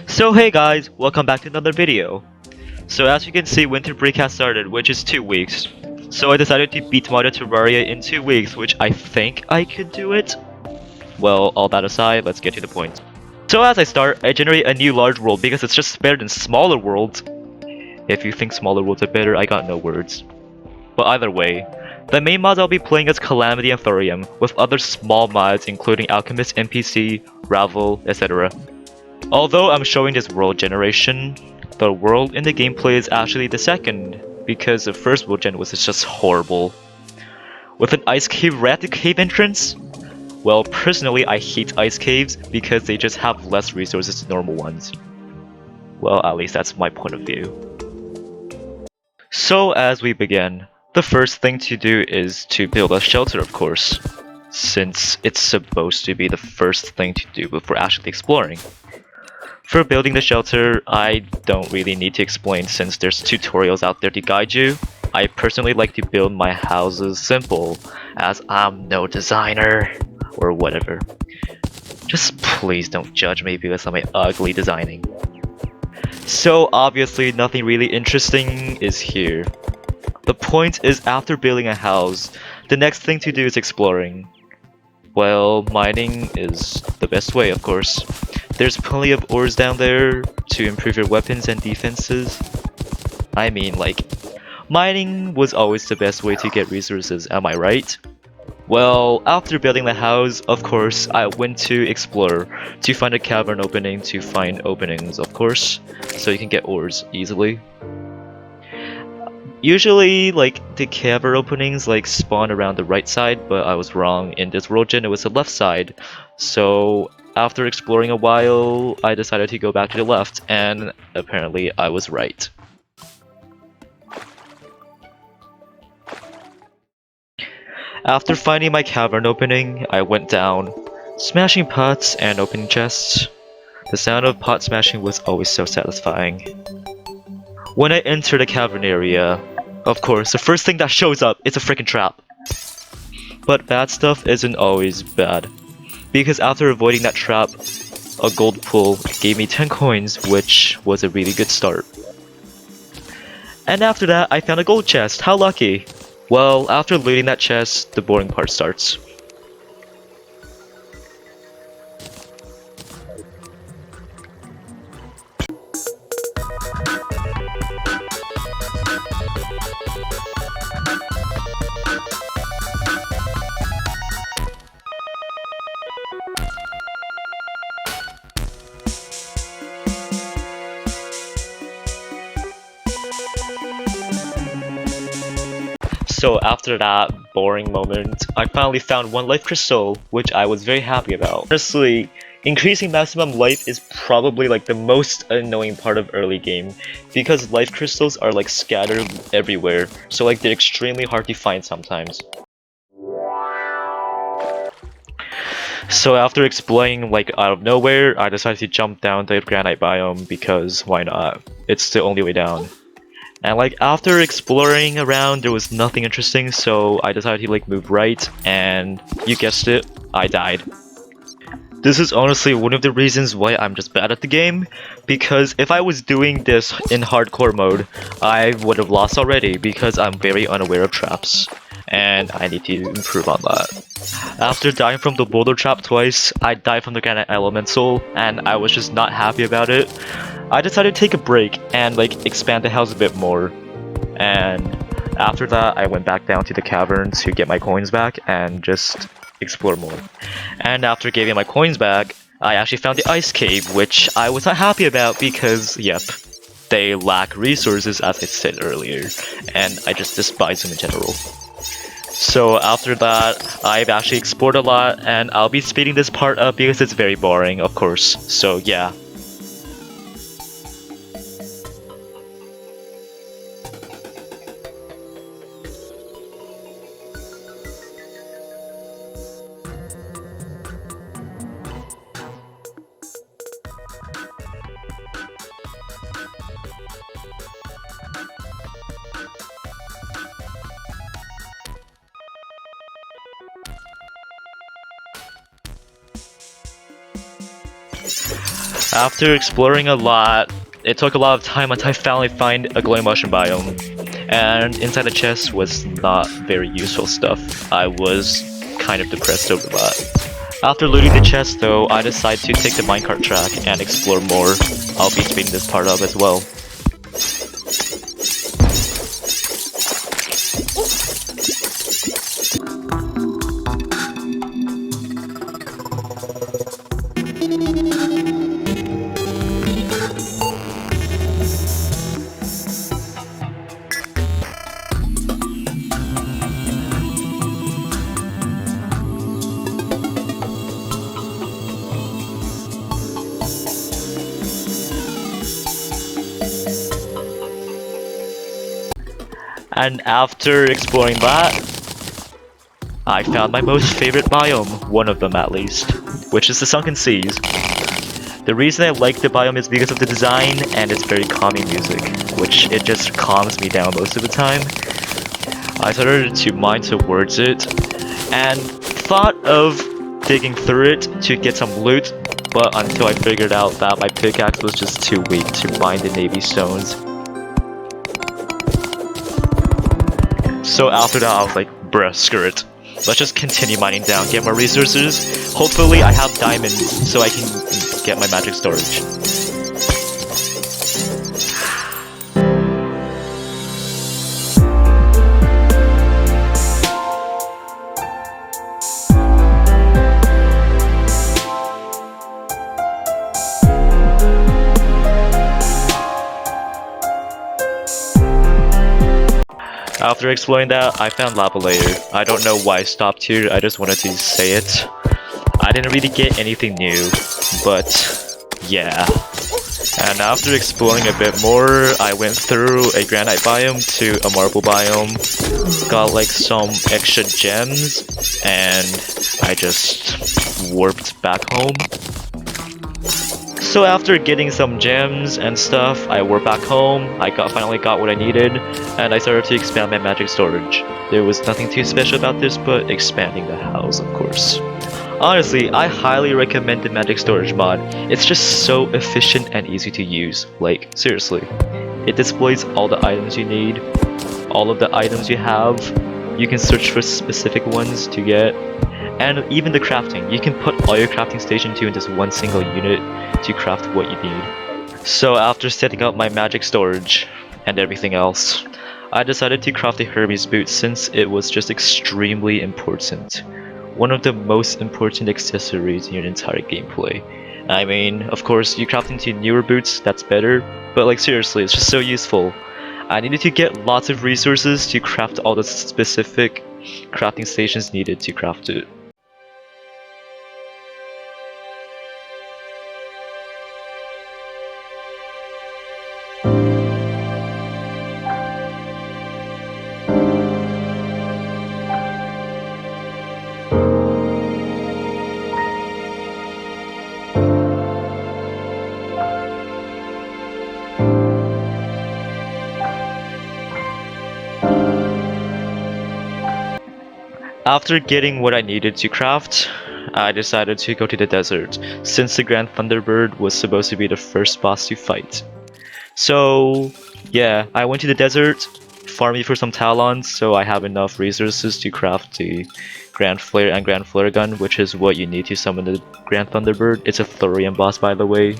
So hey guys, welcome back to another video. So as you can see, winter break has started, which is 2 weeks. So I decided to beat Modded Terraria in 2 weeks, which I think I could do it. Well, all that aside, let's get to the point. So as I start, I generate a new large world because it's just better than smaller worlds. If you think smaller worlds are better, I got no words. But either way, the main mods I'll be playing is Calamity and Thorium, with other small mods including Alchemist NPC, Ravel, etc. Although I'm showing this world generation, the world in the gameplay is actually the second, because the first world gen was just horrible. With an ice cave right at the cave entrance? Well, personally I hate ice caves because they just have less resources than normal ones. Well, at least that's my point of view. So as we begin, the first thing to do is to build a shelter, of course, since it's supposed to be the first thing to do before actually exploring. For building the shelter, I don't really need to explain since there's tutorials out there to guide you. I personally like to build my houses simple, as I'm no designer, or whatever. Just please don't judge me because of my ugly designing. So obviously nothing really interesting is here. The point is, after building a house, the next thing to do is exploring. Well, mining is the best way, of course. There's plenty of ores down there to improve your weapons and defenses. I mean, like, mining was always the best way to get resources, am I right? Well, after building the house, of course, I went to explore, to find a cavern opening, to find openings, of course, so you can get ores easily. Usually, like, the cavern openings, like, spawn around the right side, but I was wrong. In this world gen, it was the left side. So, after exploring a while, I decided to go back to the left, and apparently I was right. After finding my cavern opening, I went down, smashing pots and opening chests. The sound of pot smashing was always so satisfying. When I enter the cavern area, of course, the first thing that shows up is a freaking trap. But bad stuff isn't always bad, because after avoiding that trap, a gold pool gave me 10 coins, which was a really good start. And after that, I found a gold chest, how lucky! Well, after looting that chest, the boring part starts. So after that boring moment, I finally found one life crystal, which I was very happy about. Honestly, increasing maximum life is probably like the most annoying part of early game, because life crystals are like scattered everywhere, so like they're extremely hard to find sometimes. So after exploring like out of nowhere, I decided to jump down the granite biome because why not? It's the only way down. And like after exploring around, there was nothing interesting, so I decided to like move right, and you guessed it, I died. This is honestly one of the reasons why I'm just bad at the game, because if I was doing this in hardcore mode, I would have lost already because I'm very unaware of traps, and I need to improve on that. After dying from the boulder trap twice, I died from the granite elemental, and I was just not happy about it. I decided to take a break and like expand the house a bit more, and after that I went back down to the cavern to get my coins back and just explore more. And after getting my coins back, I actually found the ice cave, which I was not happy about because, yep, they lack resources as I said earlier, and I just despise them in general. So after that, I've actually explored a lot, and I'll be speeding this part up because it's very boring, of course, so yeah. After exploring a lot, it took a lot of time until I finally find a glowing mushroom biome. And inside the chest was not very useful stuff. I was kind of depressed over that. After looting the chest though, I decided to take the minecart track and explore more. I'll be speeding this part up as well. And after exploring that, I found my most favorite biome, one of them at least, which is the Sunken Seas. The reason I like the biome is because of the design and its very calming music, which it just calms me down most of the time. I started to mine towards it, and thought of digging through it to get some loot, but until I figured out that my pickaxe was just too weak to mine the navy stones. So after that I was like, bruh, screw it. Let's just continue mining down, get more resources. Hopefully I have diamonds so I can get my magic storage. After exploring that, I found lava layer. I don't know why I stopped here, I just wanted to say it. I didn't really get anything new, but yeah. And after exploring a bit more, I went through a granite biome to a marble biome, got like some extra gems, and I just warped back home. So after getting some gems and stuff, I warped back home, I finally got what I needed, and I started to expand my magic storage. There was nothing too special about this, but expanding the house, of course. Honestly, I highly recommend the magic storage mod. It's just so efficient and easy to use. Like, seriously. It displays all the items you need, all of the items you have. You can search for specific ones to get. And even the crafting. You can put all your crafting station into just one single unit to craft what you need. So after setting up my magic storage and everything else, I decided to craft a Hermes boot since it was just extremely important. One of the most important accessories in your entire gameplay. I mean, of course, you craft into newer boots, that's better, but like seriously, it's just so useful. I needed to get lots of resources to craft all the specific crafting stations needed to craft it. After getting what I needed to craft, I decided to go to the desert, since the Grand Thunderbird was supposed to be the first boss to fight. So yeah, I went to the desert, farming for some talons, so I have enough resources to craft the Grand Flare and Grand Flare Gun, which is what you need to summon the Grand Thunderbird. It's a Thorium boss, by the way.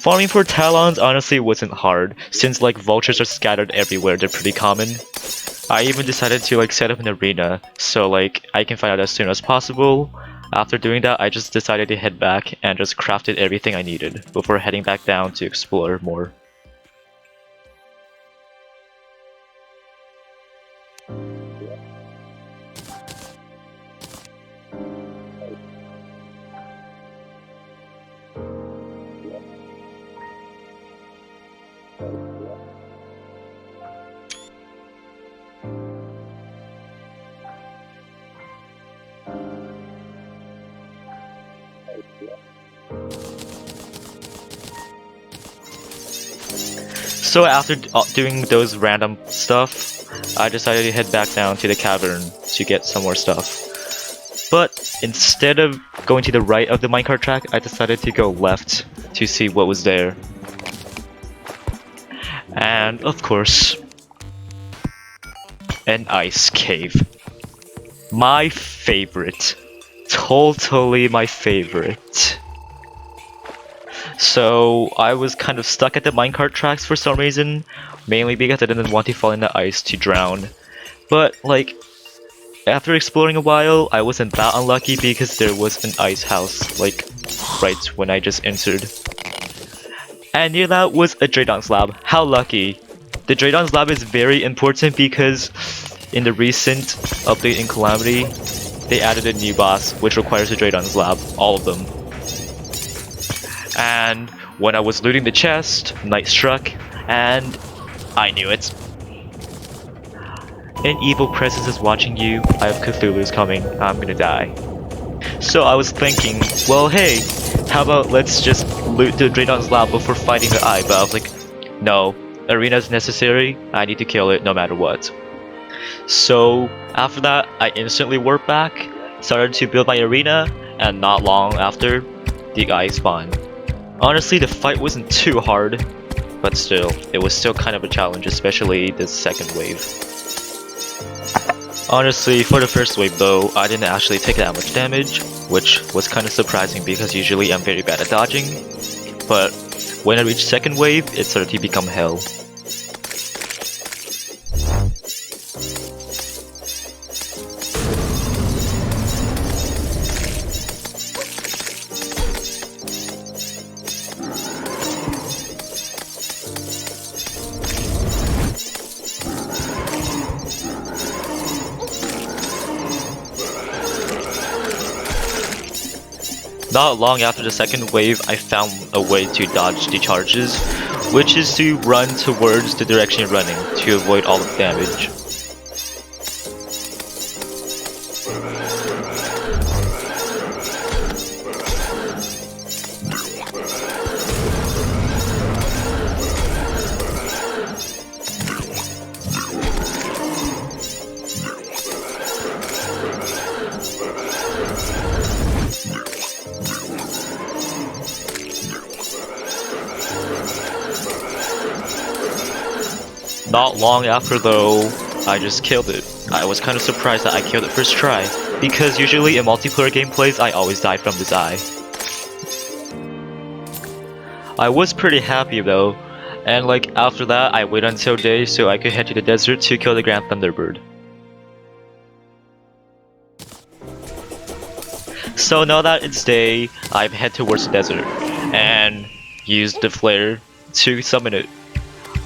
Farming for talons honestly wasn't hard, since like vultures are scattered everywhere, they're pretty common. I even decided to like set up an arena, so like I can find out as soon as possible. After doing that, I just decided to head back and just crafted everything I needed before heading back down to explore more. So after doing those random stuff, I decided to head back down to the cavern to get some more stuff. But instead of going to the right of the minecart track, I decided to go left to see what was there. And of course, an ice cave. My favorite. Totally my favorite. So I was kind of stuck at the minecart tracks for some reason, mainly because I didn't want to fall in the ice to drown. But like, after exploring a while, I wasn't that unlucky because there was an ice house, like, right when I just entered. And near that was a Draydon's lab. How lucky! The Draydon's lab is very important because in the recent update in Calamity, they added a new boss which requires a Draydon's lab, all of them. And when I was looting the chest, night struck, and I knew it. An evil presence is watching you. I have Cthulhu's coming. I'm gonna die. So I was thinking, well, hey, how about let's just loot the Draydon's lab before fighting the eye? But I was like, no, arena is necessary. I need to kill it no matter what. So after that, I instantly warped back, started to build my arena, and not long after, the eye spawned. Honestly, the fight wasn't too hard, but still, it was still kind of a challenge, especially the second wave. Honestly, for the first wave though, I didn't actually take that much damage, which was kind of surprising because usually I'm very bad at dodging. But when I reached second wave, it started to become hell. Not long after the second wave, I found a way to dodge the charges, which is to run towards the direction you're running to avoid all of the damage. Not long after though, I just killed it. I was kind of surprised that I killed it first try, because usually in multiplayer gameplays I always die from this eye. I was pretty happy though, and like after that I waited until day so I could head to the desert to kill the Grand Thunderbird. So now that it's day, I head towards the desert, and use the flare to summon it.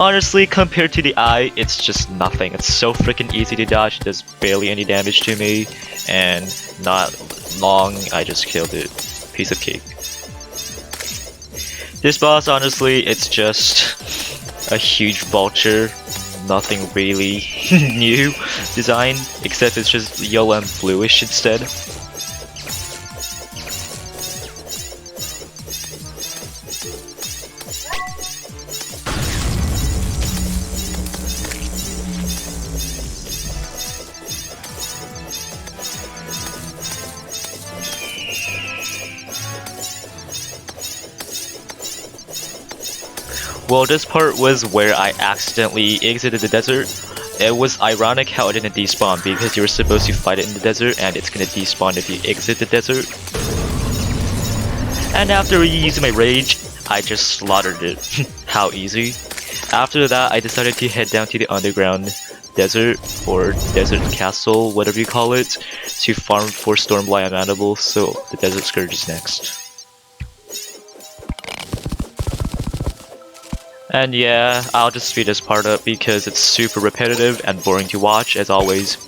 Honestly, compared to the eye, it's just nothing. It's so freaking easy to dodge, it does barely any damage to me, and not long, I just killed it. Piece of cake. This boss, honestly, it's just a huge vulture. Nothing really new design, except it's just yellow and bluish instead. Well, this part was where I accidentally exited the desert. It was ironic how it didn't despawn because you were supposed to fight it in the desert and it's gonna despawn if you exit the desert. And after using my rage, I just slaughtered it. How easy. After that, I decided to head down to the underground desert, or desert castle, whatever you call it, to farm for Stormblight Mandible, so the Desert Scourge is next. And yeah, I'll just speed this part up because it's super repetitive and boring to watch as always.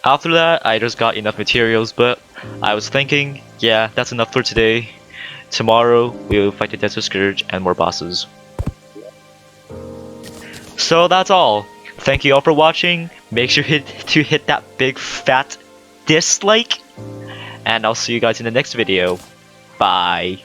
After that, I just got enough materials, but I was thinking, yeah, that's enough for today. Tomorrow, we'll fight the Desert Scourge and more bosses. So that's all. Thank you all for watching. Make sure to hit that big fat dislike. And I'll see you guys in the next video. Bye.